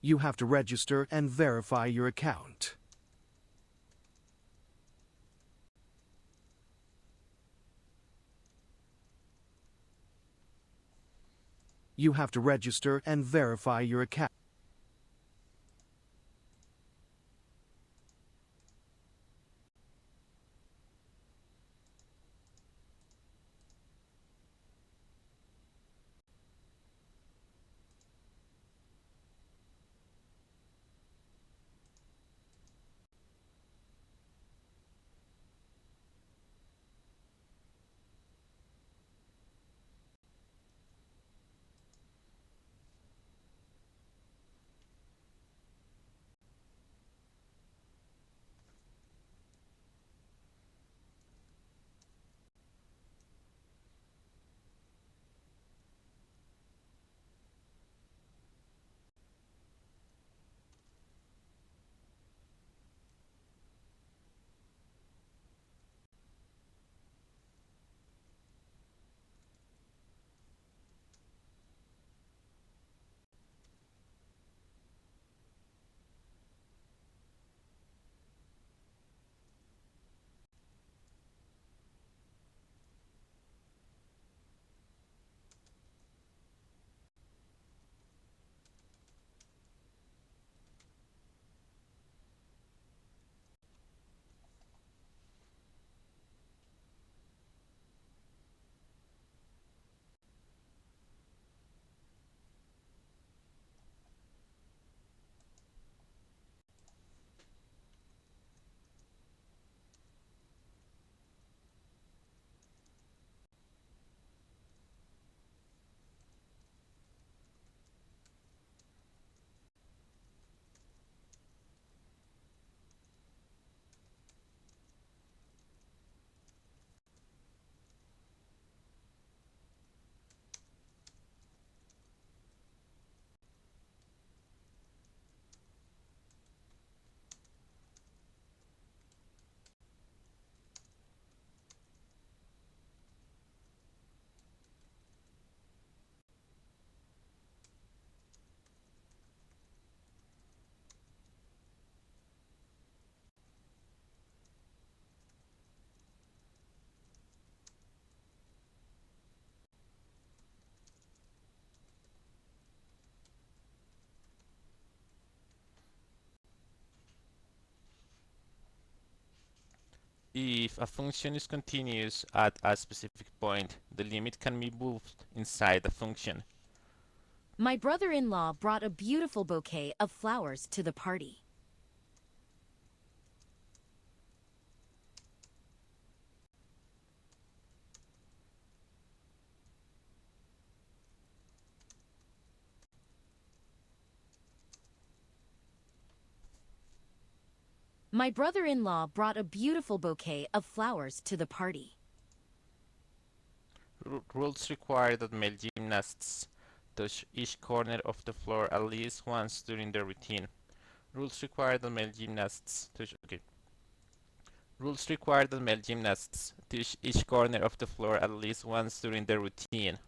You have to register and verify your account. You have to register and verify your account. If a function is continuous at a specific point, the limit can be moved inside the function. My brother-in-law brought a beautiful bouquet of flowers to the party. My brother-in-law brought a beautiful bouquet of flowers to the party. Rules require that male gymnasts touch each corner of the floor at least once during the routine. Rules require that male gymnasts touch. Okay. Rules require that male gymnasts touch each corner of the floor at least once during the routine.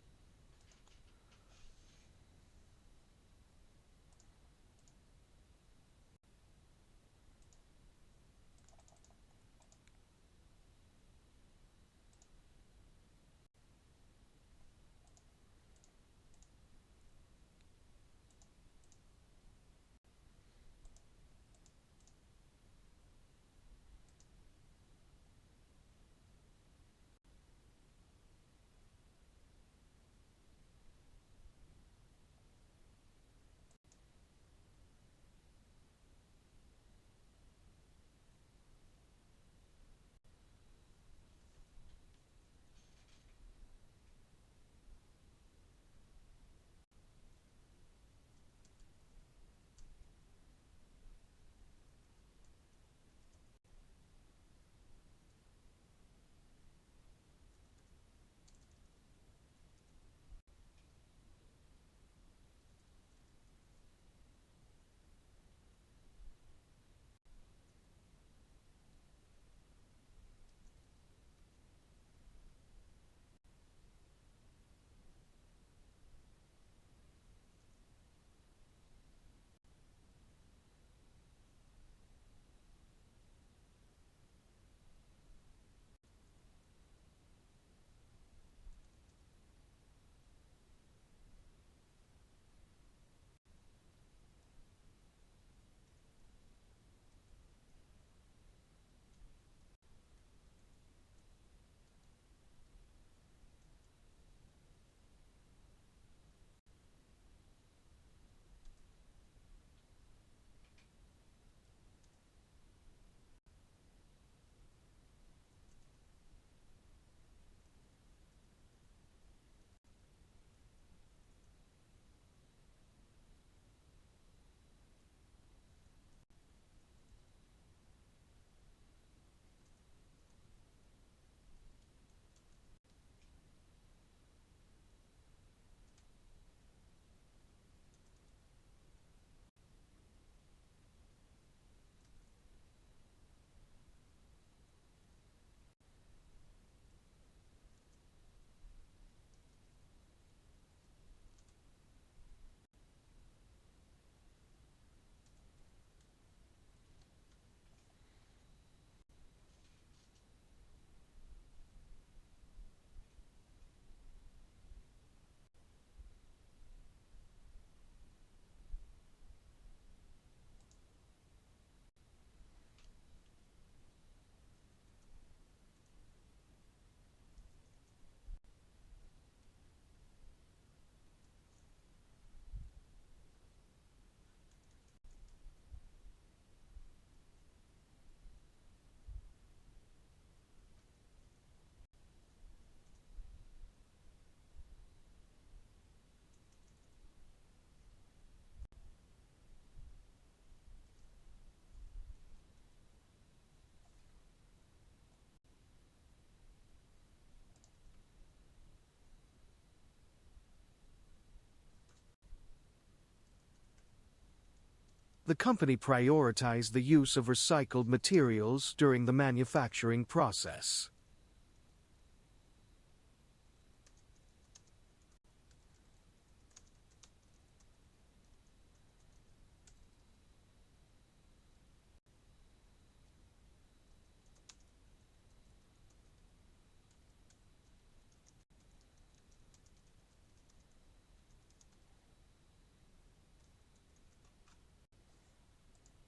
The company prioritized the use of recycled materials during the manufacturing process.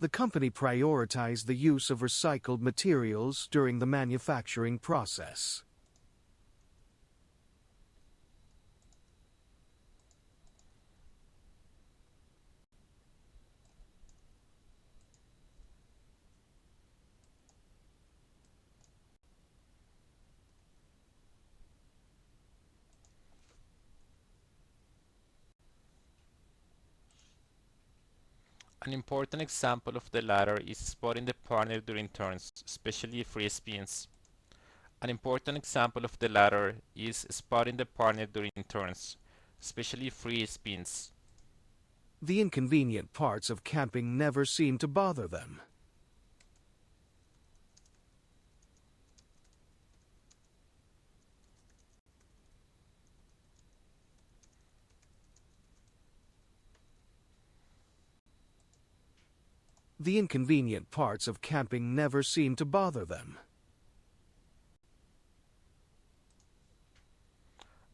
The company prioritized the use of recycled materials during the manufacturing process. An important example of the latter is spotting the partner during turns, especially free spins. An important example of the latter is spotting the partner during turns, especially free spins. The inconvenient parts of camping never seem to bother them. The inconvenient parts of camping never seem to bother them.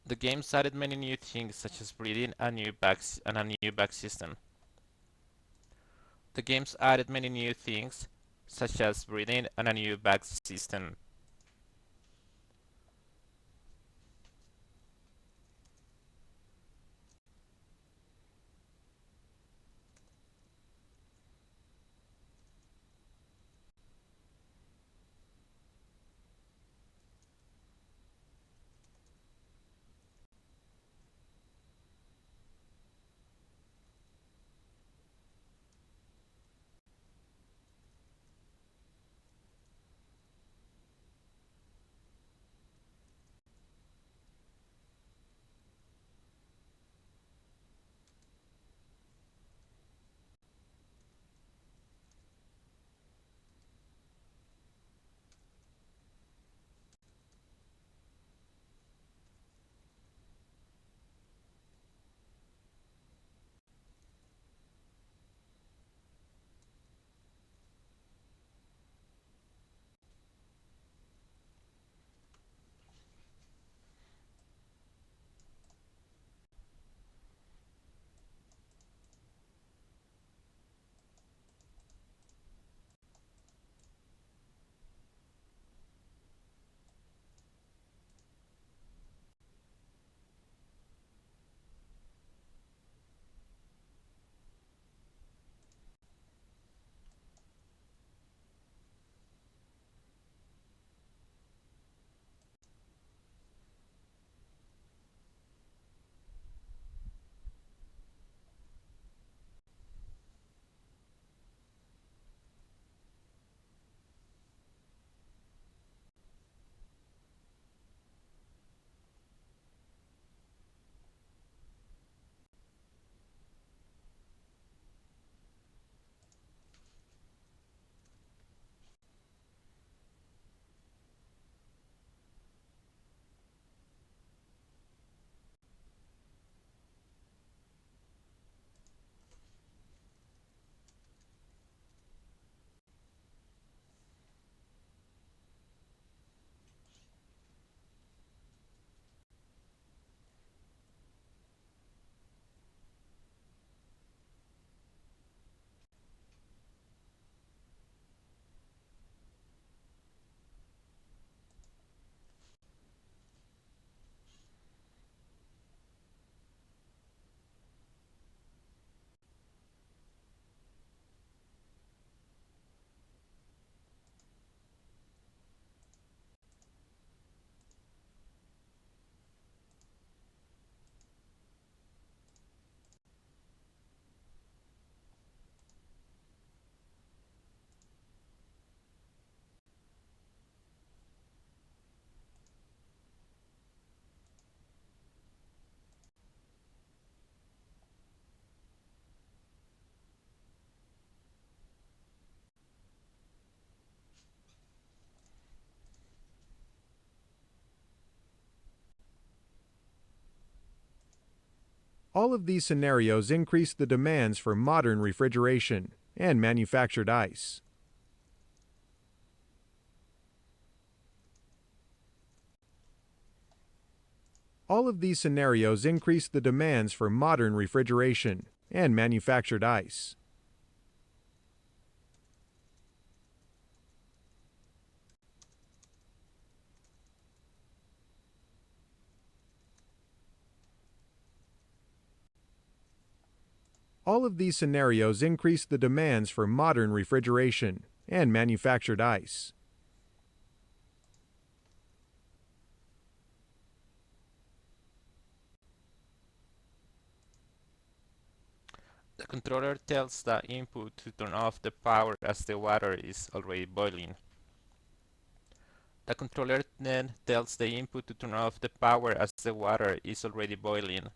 The games added many new things such as breathing and a new bag system. The games added many new things such as breathing and a new bag system. All of these scenarios increase the demands for modern refrigeration and manufactured ice. All of these scenarios increase the demands for modern refrigeration and manufactured ice. All of these scenarios increase the demands for modern refrigeration and manufactured ice. The controller tells the input to turn off the power as the water is already boiling. The controller then tells the input to turn off the power as the water is already boiling.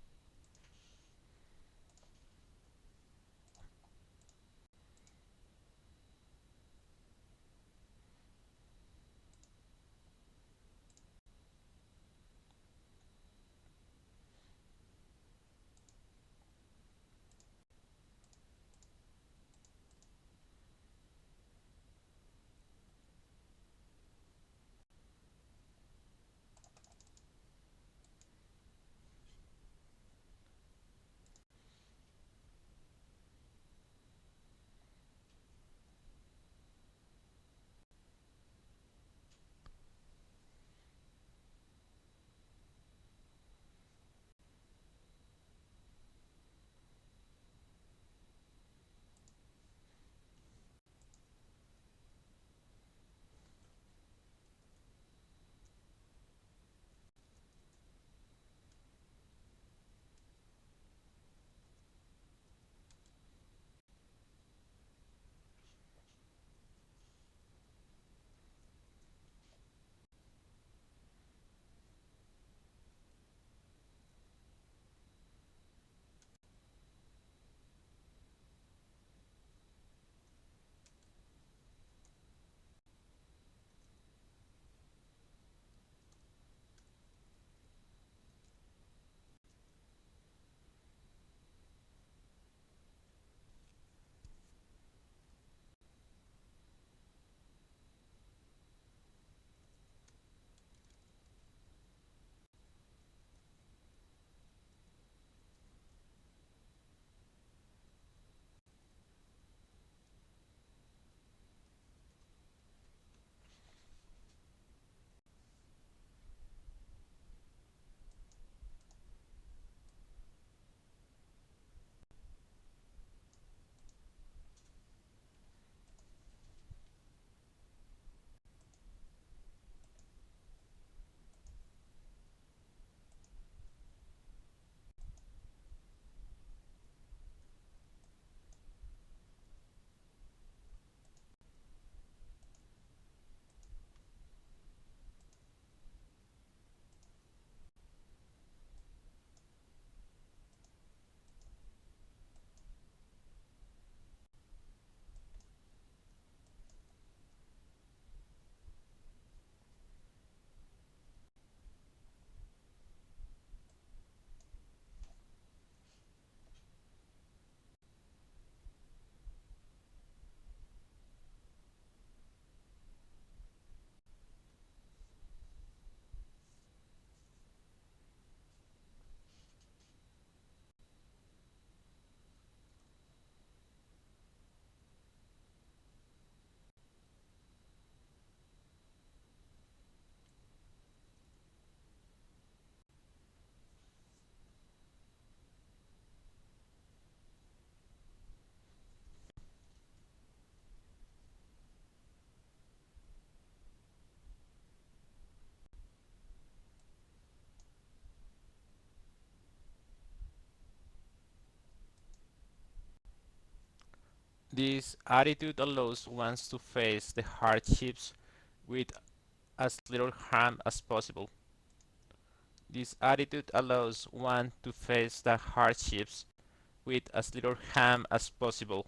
This attitude allows one to face the hardships with as little harm as possible. This attitude allows one to face the hardships with as little harm as possible.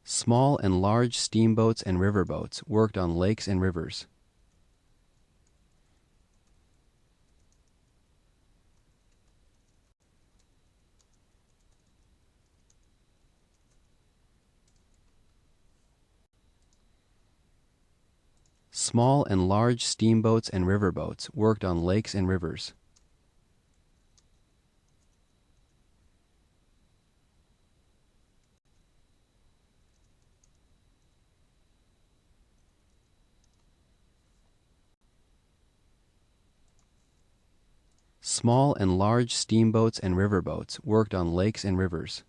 Small and large steamboats and riverboats worked on lakes and rivers. Small and large steamboats and riverboats worked on lakes and rivers. Small and large steamboats and riverboats worked on lakes and rivers.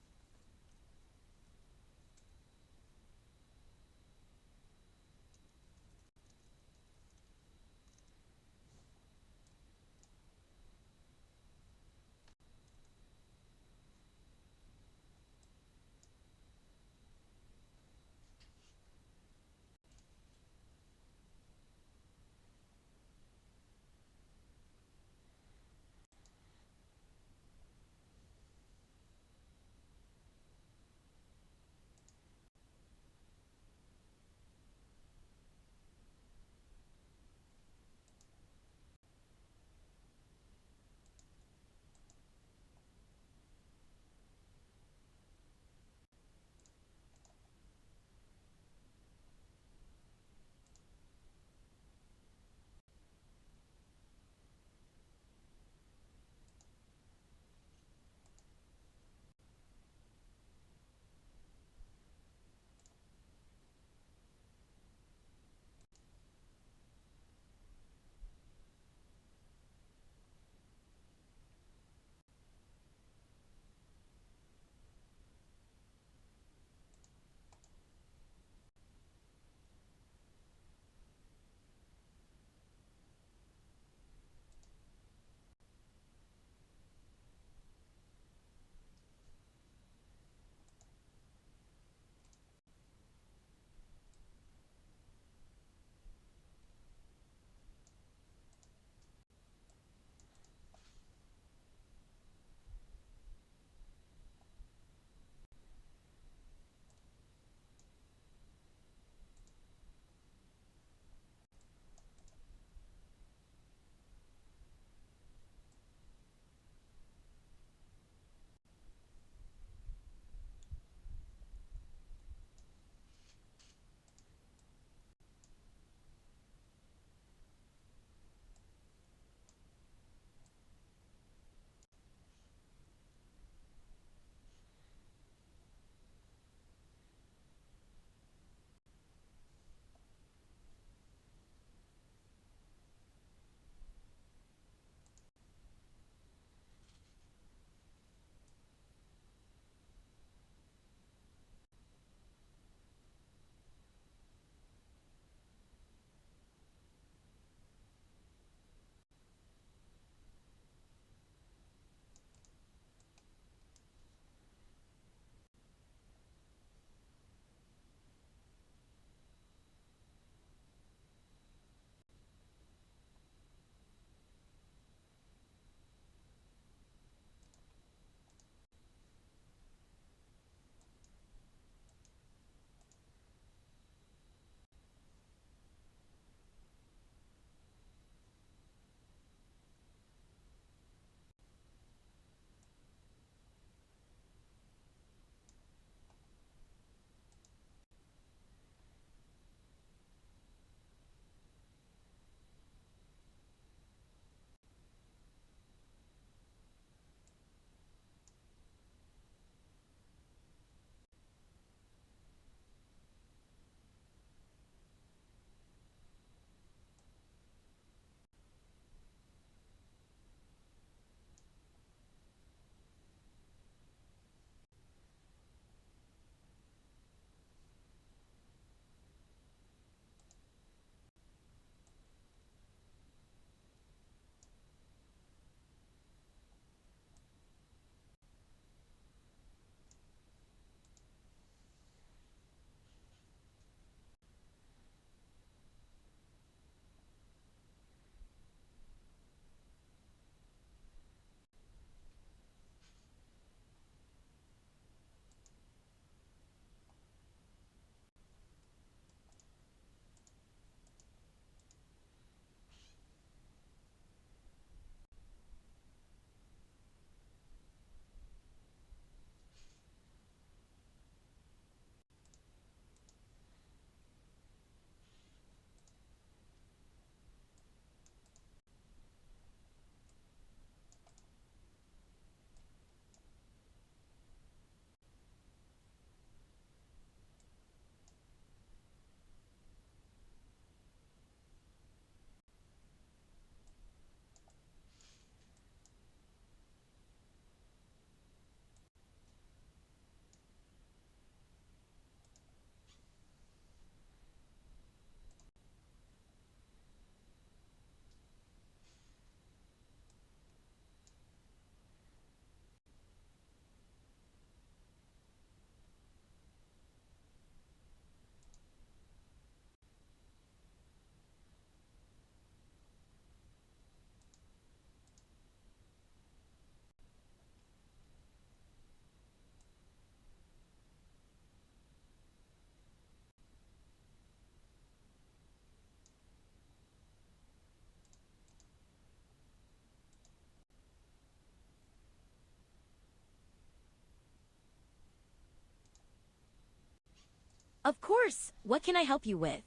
Of course, what can I help you with?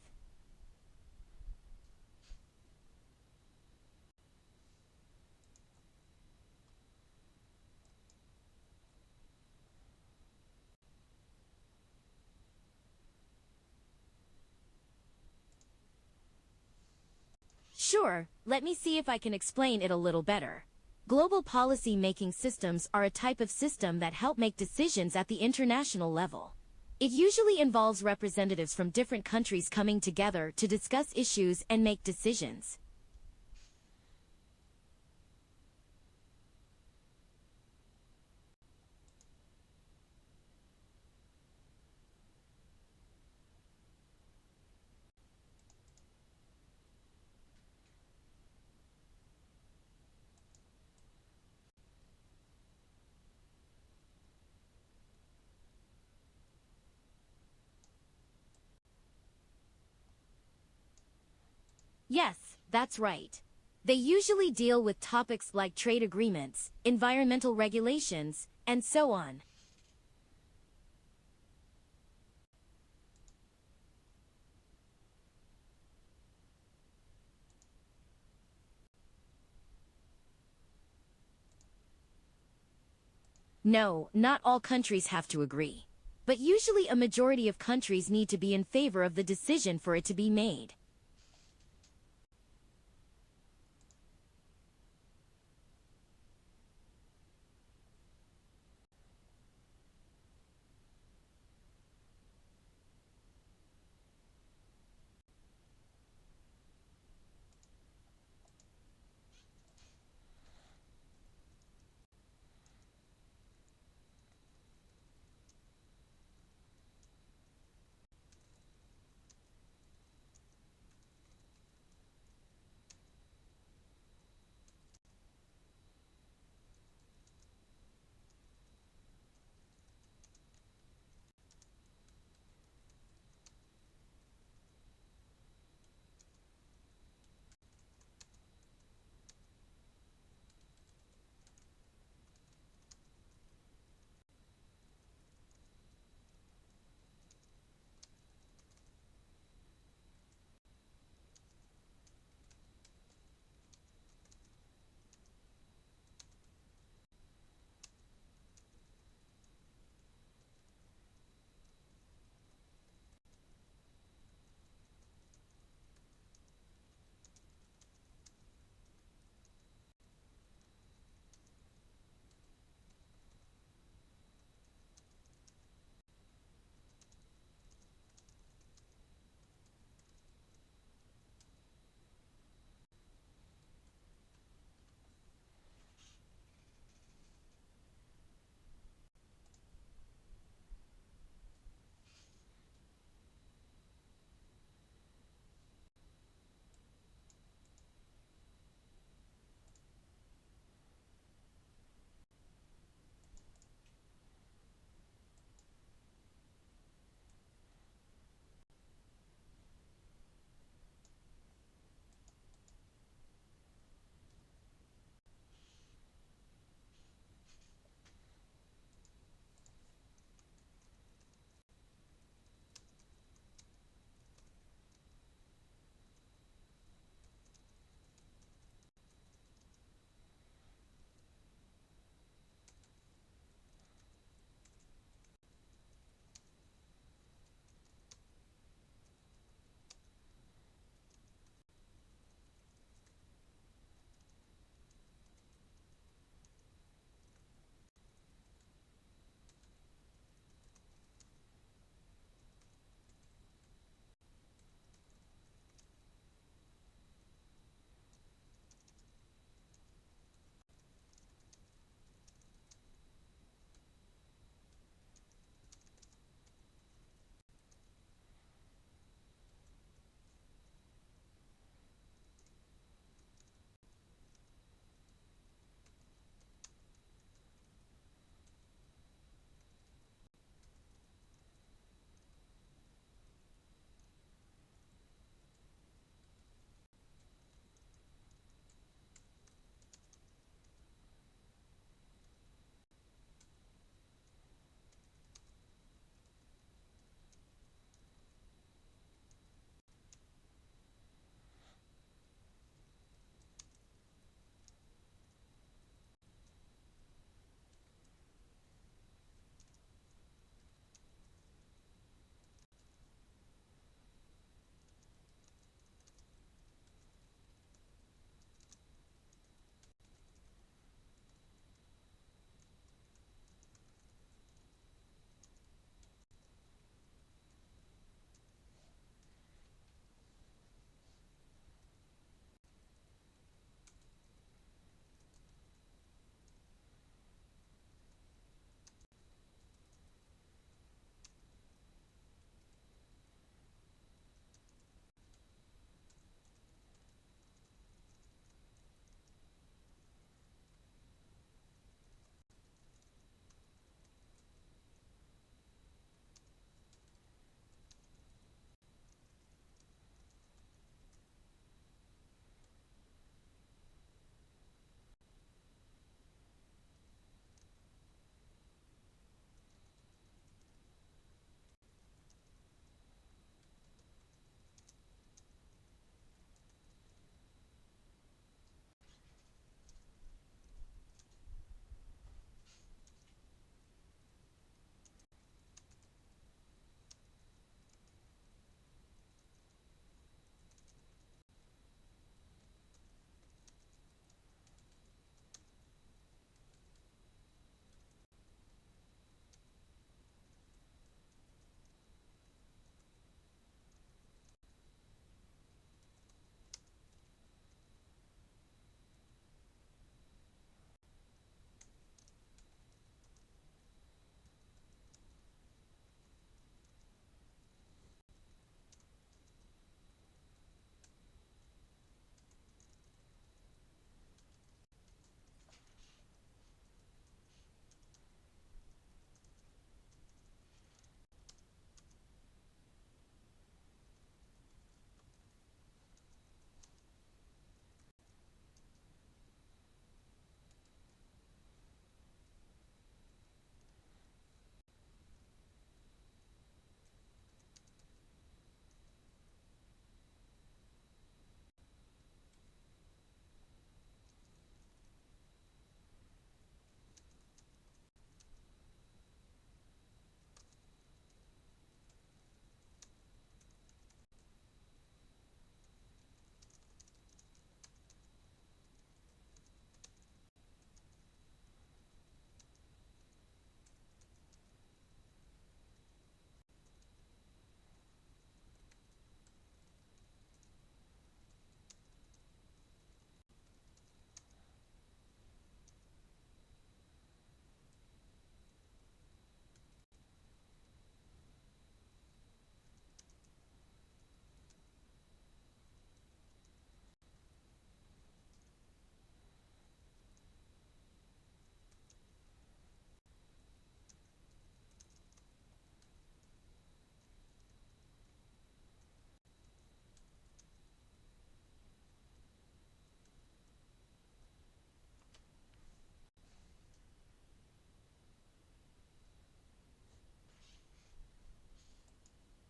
Sure, let me see if I can explain it a little better. Global policy-making systems are a type of system that help make decisions at the international level. It usually involves representatives from different countries coming together to discuss issues and make decisions. Yes, that's right. They usually deal with topics like trade agreements, environmental regulations, and so on. No, not all countries have to agree. But usually a majority of countries need to be in favor of the decision for it to be made.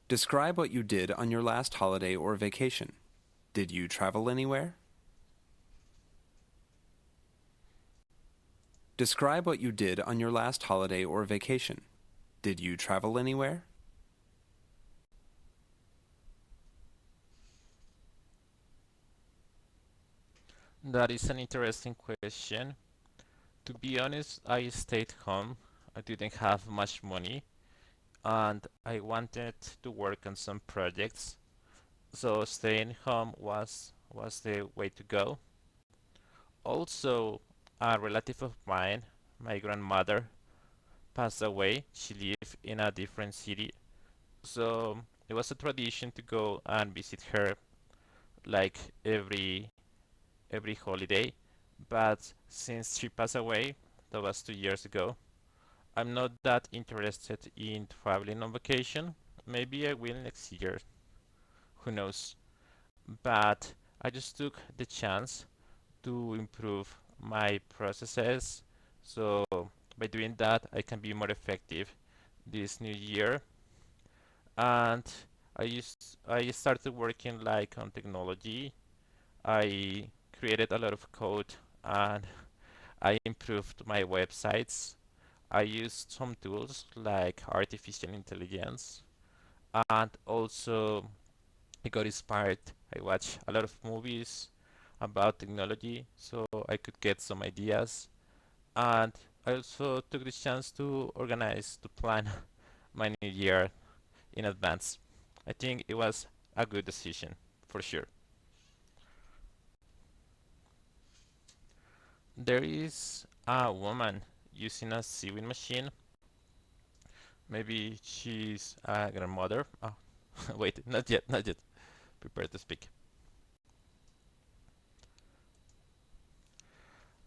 Describe what you did on your last holiday or vacation. Did you travel anywhere? Describe what you did on your last holiday or vacation. Did you travel anywhere? That is an interesting question. To be honest, I stayed home. I didn't have much money and I wanted to work on some projects. So staying home was the way to go. Also, a relative of mine, my grandmother, passed away. She lived in a different city. So it was a tradition to go and visit her like every holiday. But since she passed away, that was 2 years ago, I'm not that interested in traveling on vacation. Maybe I will next year. Who knows? But I just took the chance to improve my processes. So by doing that, I can be more effective this new year. And I started working like on technology. I created a lot of code and I improved my websites. I used some tools like artificial intelligence and also I got inspired. I watched a lot of movies about technology so I could get some ideas. And I also took the chance to organize, to plan my new year in advance. I think it was a good decision for sure. There is a woman using a sewing machine. Maybe she's a grandmother. Oh, wait, not yet, not yet. Prepare to speak.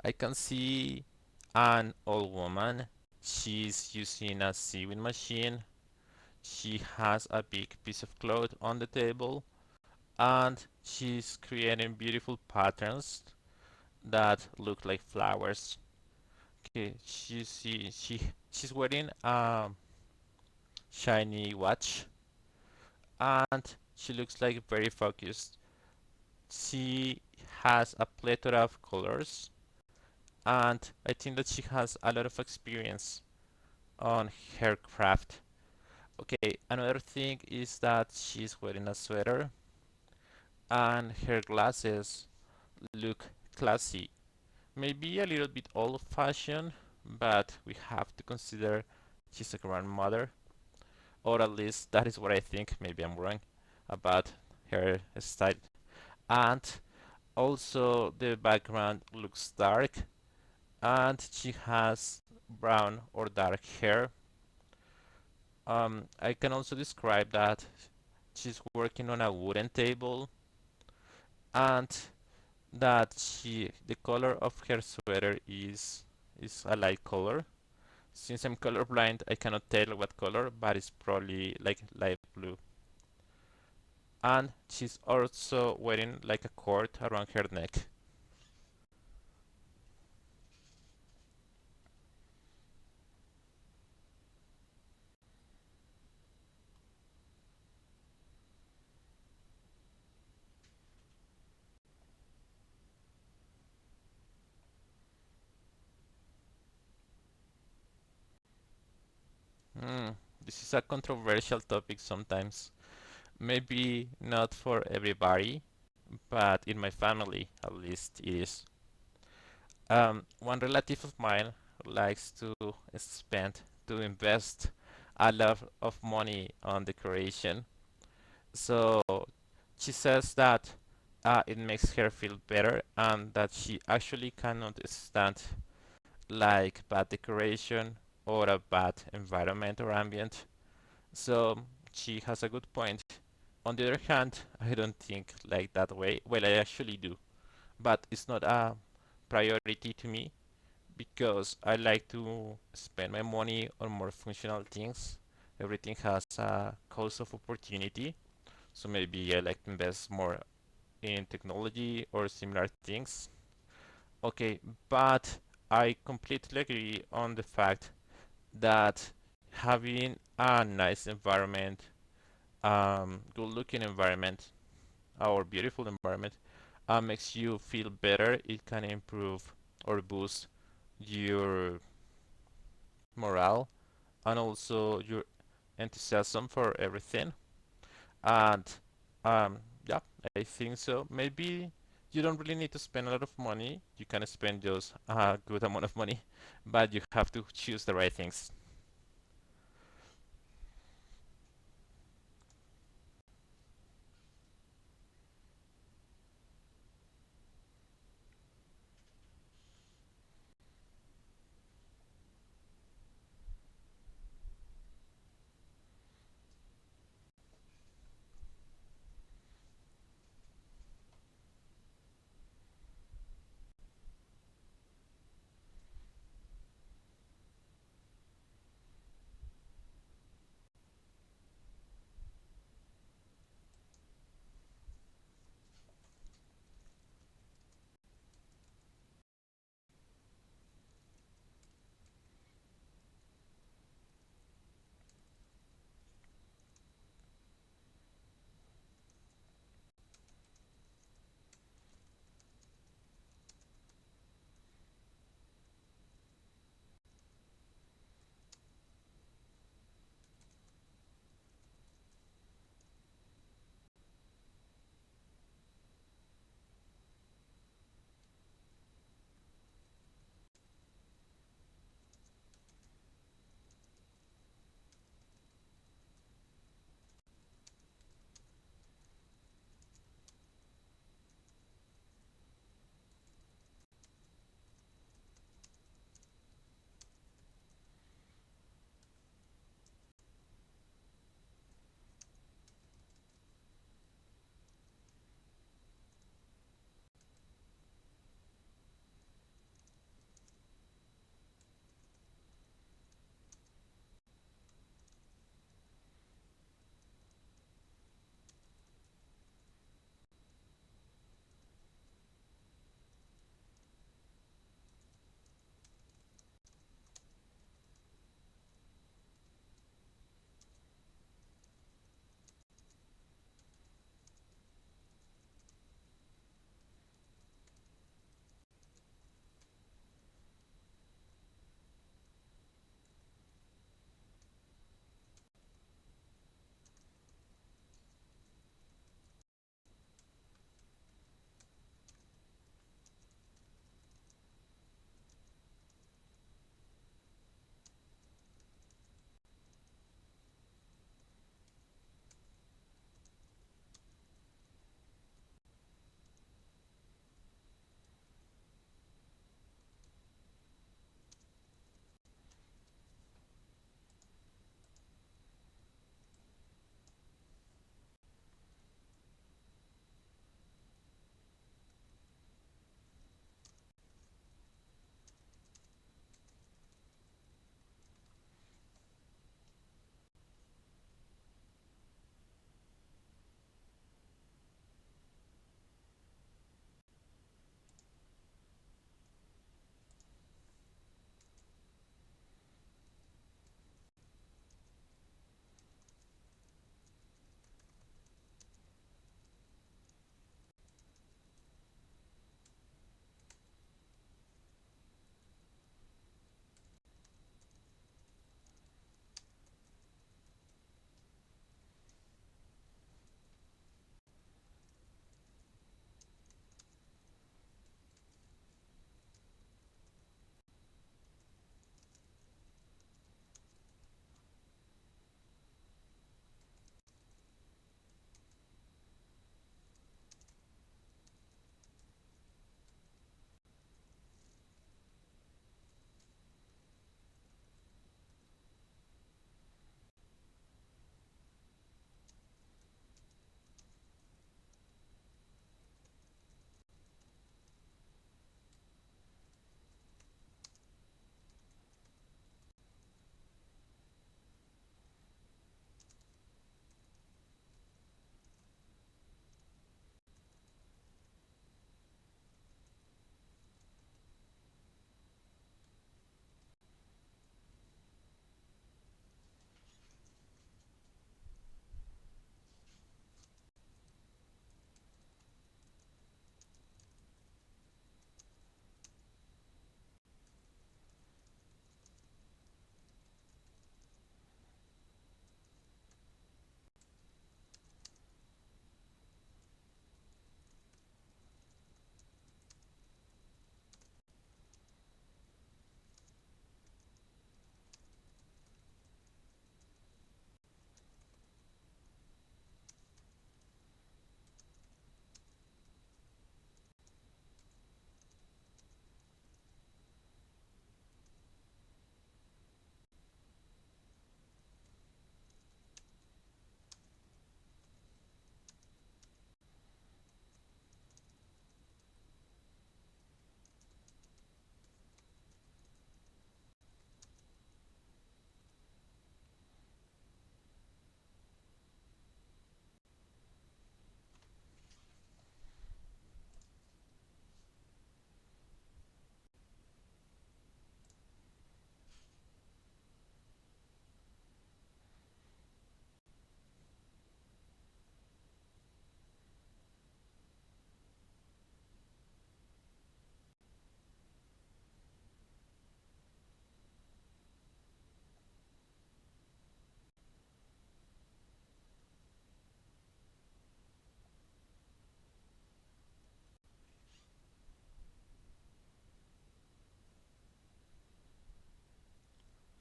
I can see an old woman. She's using a sewing machine. She has a big piece of cloth on the table and she's creating beautiful patterns that look like flowers. Okay, she's wearing a shiny watch and she looks like very focused. She has a plethora of colors and I think that she has a lot of experience on her craft. Okay, another thing is that she's wearing a sweater and her glasses look classy. Maybe a little bit old-fashioned, but we have to consider she's a grandmother, or at least that is what I think. Maybe I'm wrong about her style. And also the background looks dark, and she has brown or dark hair. I can also describe that she's working on a wooden table, and that the color of her sweater is a light color. Since I'm colorblind, I cannot tell what color, but it's probably like light blue. And she's also wearing like a cord around her neck. Hmm, this is a controversial topic sometimes. Maybe not for everybody, but in my family at least it is. One relative of mine likes to spend, to invest a lot of money on decoration. So she says that it makes her feel better and that she actually cannot stand like bad decoration or a bad environment or ambient. So she has a good point. On the other hand, I don't think like that way. Well, I actually do, but it's not a priority to me because I like to spend my money on more functional things. Everything has a cost of opportunity, so maybe I like to invest more in technology or similar things. Okay, but I completely agree on the fact that having a nice environment good looking environment, our beautiful environment, makes you feel better. It can improve or boost your morale and also your enthusiasm for everything. And yeah, I think so. Maybe you don't really need to spend a lot of money. You can spend just a good amount of money, but you have to choose the right things.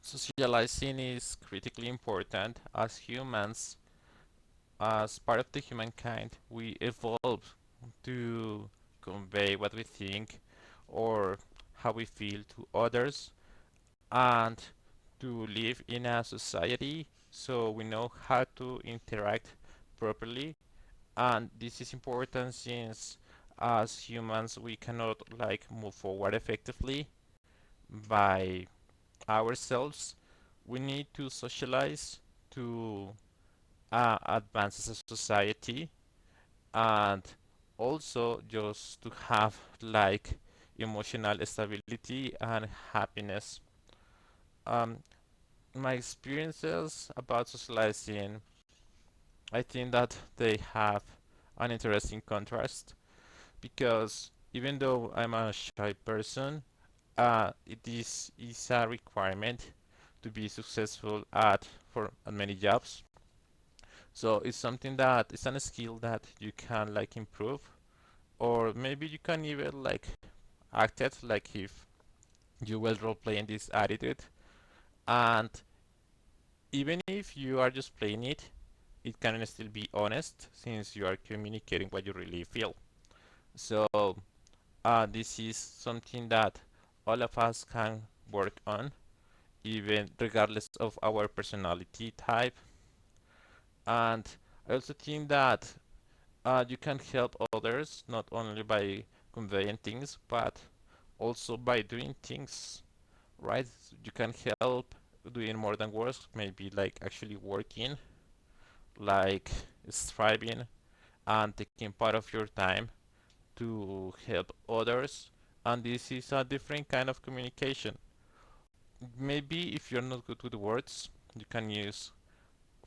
Socializing is critically important as humans, as part of the humankind. We evolve to convey what we think or how we feel to others and to live in a society so we know how to interact properly. And this is important since as humans we cannot like move forward effectively by ourselves. We need to socialize to advance as a society, and also just to have like emotional stability and happiness. Um, my experiences about socializing, I think that they have an interesting contrast because even though I'm a shy person, it is a requirement to be successful at many jobs. So it's something that it's a skill that you can like improve, or maybe you can even like act it like if you will role play in this attitude. And even if you are just playing it, it can still be honest since you are communicating what you really feel. So this is something that all of us can work on, even regardless of our personality type. And I also think that you can help others not only by conveying things, but also by doing things, right? You can help doing more than words, maybe like actually working, like striving and taking part of your time to help others. And this is a different kind of communication. Maybe if you're not good with words, you can use,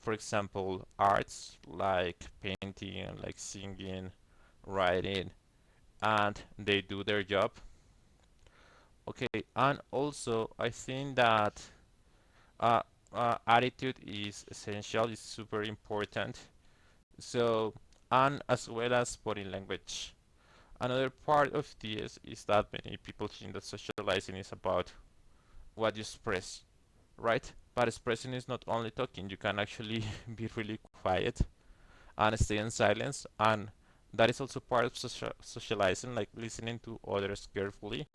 for example, arts like painting, like singing, writing, and they do their job. Okay, and also I think that uh, attitude is essential, is super important. So, and as well as body language. Another part of this is that many people think that socializing is about what you express, right? But expressing is not only talking. You can actually be really quiet and stay in silence, and that is also part of socializing, like listening to others carefully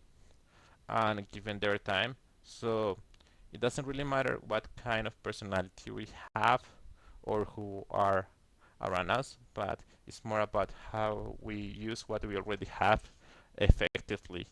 and giving their time. So it doesn't really matter what kind of personality we have or who are around us, but it's more about how we use what we already have effectively